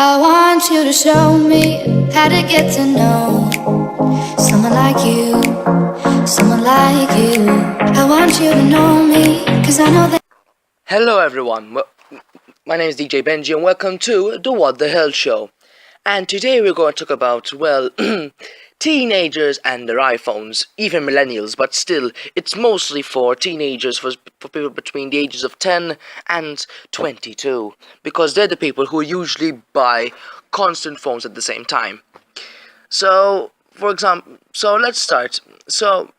I want you to show me how to get to know someone like you, someone like you. I want you to know me, cause I know that. Hello everyone, my name is DJ Benji and welcome to the What the Hell Show. And today we're going to talk about, teenagers and their iPhones, even millennials, but still, it's mostly for teenagers, for people between the ages of 10 and 22, because they're the people who usually buy constant phones at the same time. So, for example, let's start. So,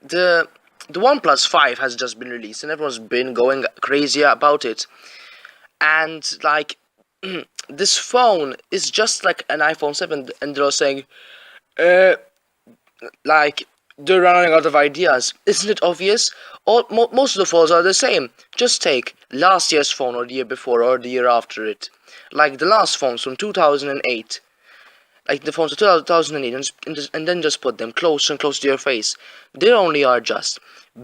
the the OnePlus 5 has just been released and everyone's been going crazy about it. And this phone is just like an iPhone 7 and they're saying uh like they're running out of ideas. Isn't it obvious? Most of the phones are the same. Just take last year's phone or the year before or the year after it. Like the last phones from 2008. Like the phones of 2008 and then just put them closer and closer to your face. They only are just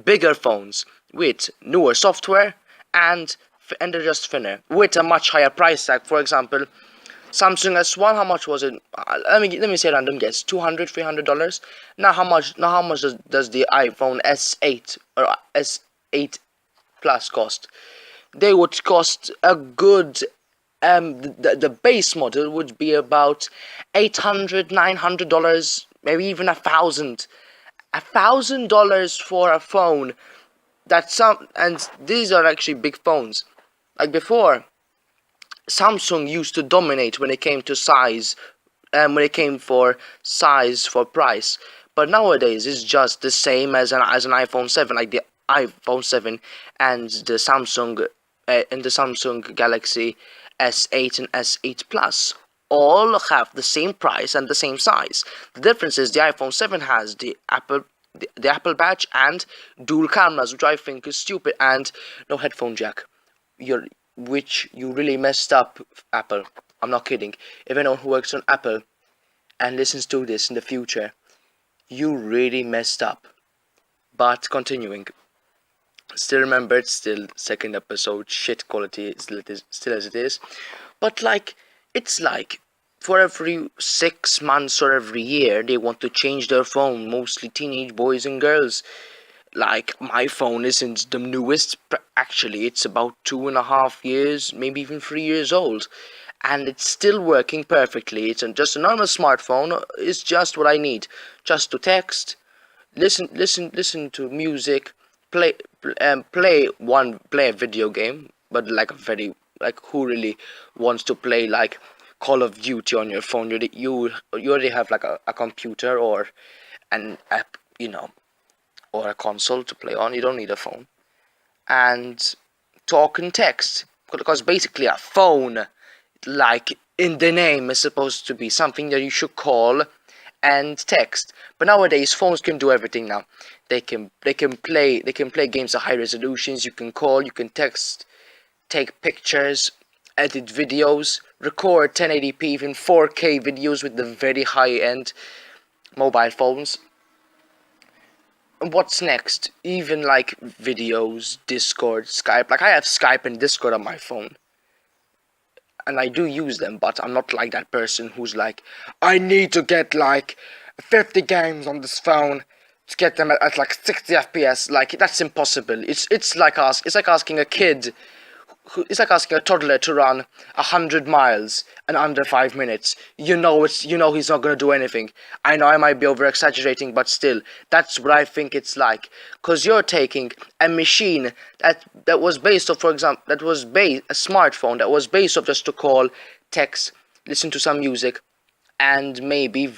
bigger phones with newer software and they're just thinner with a much higher price tag. For example, Samsung S1, how much was it? Let me say a random guess, $200-$300. Now how much does the iPhone S8 or S8 Plus cost? They would cost a good the base model would be about $800-$900, maybe even $1,000 for a phone. And these are actually big phones. Like before, Samsung used to dominate when it came to size, when it came for size for price. But nowadays it's just the same as an iPhone 7, like the iPhone 7 and the Samsung Galaxy S8 and S8 Plus. All have the same price and the same size. The difference is the iPhone 7 has the Apple badge and dual cameras, which I think is stupid, and no headphone jack. Which you really messed up, Apple. I'm not kidding. If anyone who works on Apple and listens to this in the future, you really messed up. But continuing. Still remember, it's still second episode, shit quality, still as it is. But it's like, for every 6 months or every year, they want to change their phone, mostly teenage boys and girls. Like, my phone isn't the newest, actually, it's about 2.5 years, maybe even 3 years old. And it's still working perfectly. It's just a normal smartphone, it's just what I need. Just to text, listen to music, play play a video game, but like a very, like, who really wants to play like Call of Duty on your phone? You already have like a computer or an app, or a console to play on. You don't need a phone. And talk and text, because basically a phone, like in the name, is supposed to be something that you should call and text. But nowadays phones can do everything now. They can play games at high resolutions. You can call, you can text, take pictures, edit videos, record 1080p, even 4K videos with the very high end mobile phones. And what's next? Even like videos, Discord, Skype. Like, I have Skype and Discord on my phone. And I do use them, but I'm not like that person who's like, I need to get like 50 games on this phone to get them at like 60 FPS. Like, that's impossible. It's like asking a kid, it's like asking a toddler to run 100 miles in under 5 minutes. You know he's not gonna do anything. I know I might be over exaggerating, but still, that's what I think it's like. Cause you're taking a machine that was based off, for example, a smartphone that was based off just to call, text, listen to some music, and maybe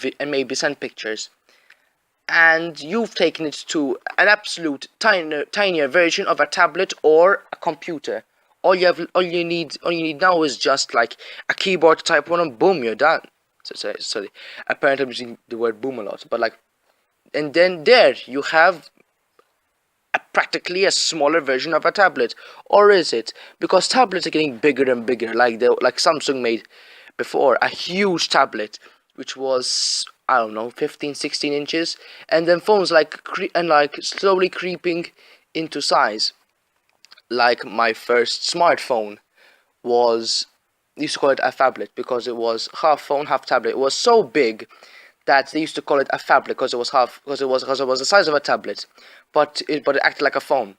send pictures. And you've taken it to an absolute tinier version of a tablet or a computer. All you need now is just like a keyboard to type on, and boom, you're done. Sorry. Apparently I'm using the word boom a lot, but and then there you have practically a smaller version of a tablet. Or is it? Because tablets are getting bigger and bigger. Like Samsung made before a huge tablet, which was, I don't know, 15-16 inches, and then phones slowly creeping into size. Like, my first smartphone was They used to call it a phablet because it was half phone, half tablet. It was so big that they used to call it a phablet because it was the size of a tablet, but it acted like a phone.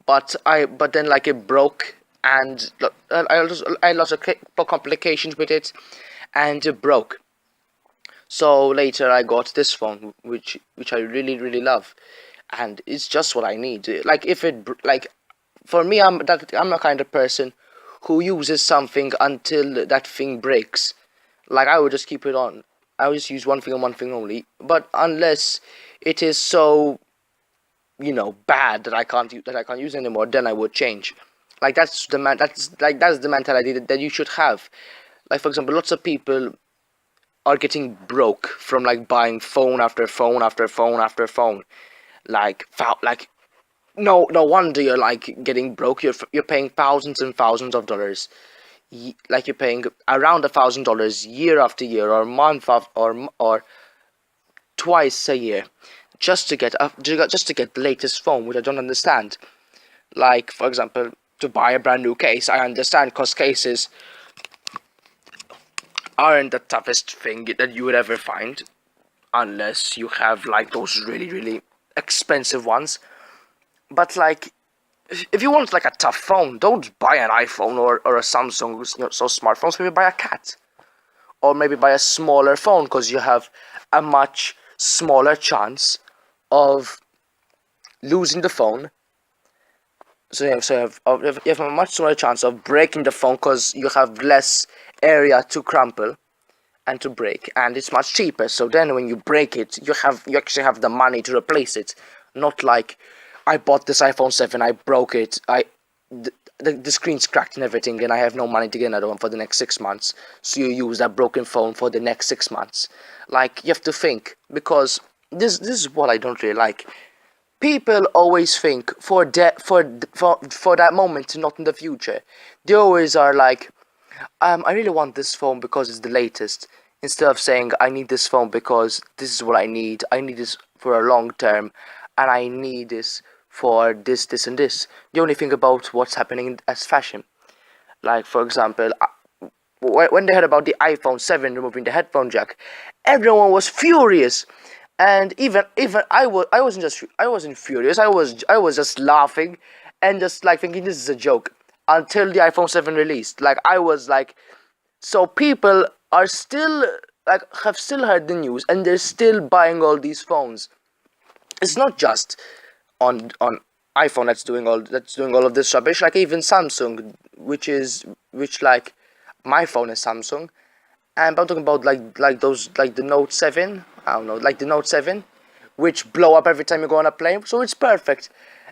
But then like it broke, and I had lots of complications with it, and it broke. So later I got this phone, which I really love, and it's just what I need. Like if it like for me, I'm the kind of person who uses something until that thing breaks. Like I would just keep it on. I would just use one thing and one thing only. But unless it is so, bad that I can't use anymore, then I would change. Like that's the mentality that you should have. Like for example, lots of people are getting broke from like buying phone after phone after phone after phone. Like no wonder you're like getting broke. You're paying thousands and thousands of dollars. Like you're paying around $1,000 year after year, or or twice a year, just to get the latest phone, which I don't understand. Like for example, to buy a brand new case, I understand because cases aren't the toughest thing that you would ever find, unless you have like those really expensive ones. But like, if you want like a tough phone, don't buy an iPhone or a Samsung, so smartphones. Maybe buy a cat, or maybe buy a smaller phone because you have a much smaller chance of losing the phone. You have a much smaller chance of breaking the phone because you have less area to crumple and to break, and it's much cheaper. So then when you break it, you actually have the money to replace it. Not like I bought this iPhone 7, I broke it, the screen's cracked and everything, and I have no money to get another one for the next 6 months. So you use that broken phone for the next 6 months. Like you have to think, because this is what I don't really like. People always think for that moment, not in the future. They always are like, I really want this phone because it's the latest, instead of saying I need this phone because this is what I need. I need this for a long term, and I need this for this and this. They only think about what's happening as fashion. Like for example, when they heard about the iPhone 7 removing the headphone jack, everyone was furious. And even I wasn't furious. I was just laughing and just like thinking this is a joke until the iPhone 7 released. Like I was like, so people are still like have still heard the news and they're still buying all these phones. It's not just on iPhone that's doing all of this rubbish. Like even Samsung, which like my phone is Samsung, and I'm talking about like those like the Note 7. I don't know, like the Note 7, which blow up every time you go on a plane. So it's perfect.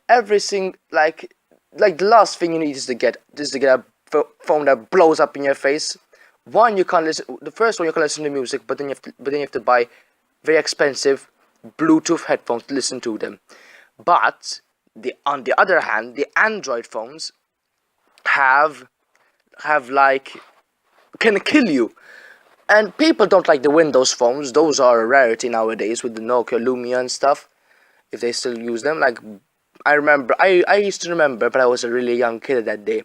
Everything like the last thing you need is to get a phone that blows up in your face. One, you can't listen. The first one, you can listen to music, but then you have to buy very expensive Bluetooth headphones to listen to them. But on the other hand, the Android phones have like can kill you. And people don't like the Windows phones. Those are a rarity nowadays with the Nokia Lumia and stuff. If they still use them, like I used to remember, but I was a really young kid that day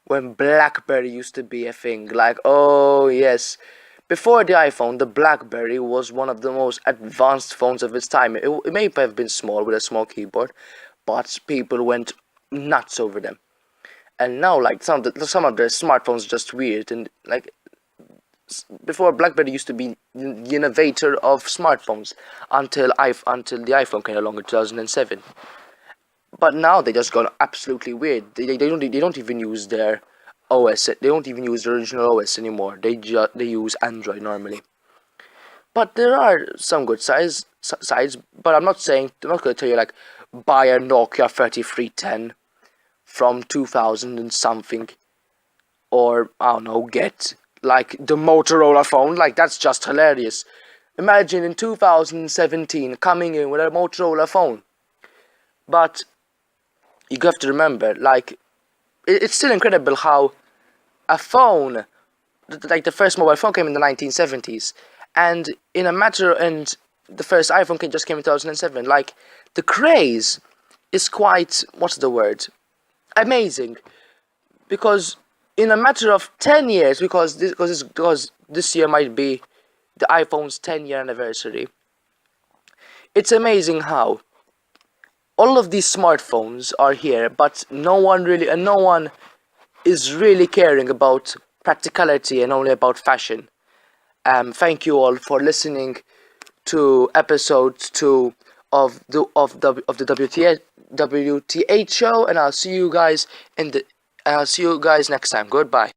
when BlackBerry used to be a thing. Like, oh yes, before the iPhone, the BlackBerry was one of the most advanced phones of its time. It may have been small with a small keyboard, but people went nuts over them. And now, like some of their smartphones are just weird, and like before, BlackBerry used to be the innovator of smartphones until the iPhone came along in 2007. But now they just got absolutely weird. They don't even use their OS. They don't even use the original OS anymore. They use Android normally. But there are some good sides. But I'm not going to tell you like buy a Nokia 3310 from 2000 and something, or I don't know, get like the Motorola phone. Like that's just hilarious. Imagine in 2017 coming in with a Motorola phone. But you have to remember, like it's still incredible how a phone, like the first mobile phone came in the 1970s, and the first iPhone just came in 2007. Like the craze is quite, what's the word, amazing, because in a matter of 10 years, because this year might be the iPhone's 10-year anniversary. It's amazing how all of these smartphones are here, but no one is really caring about practicality and only about fashion. Thank you all for listening to episode 2 of the WTH show, and I'll see you guys next time. Goodbye.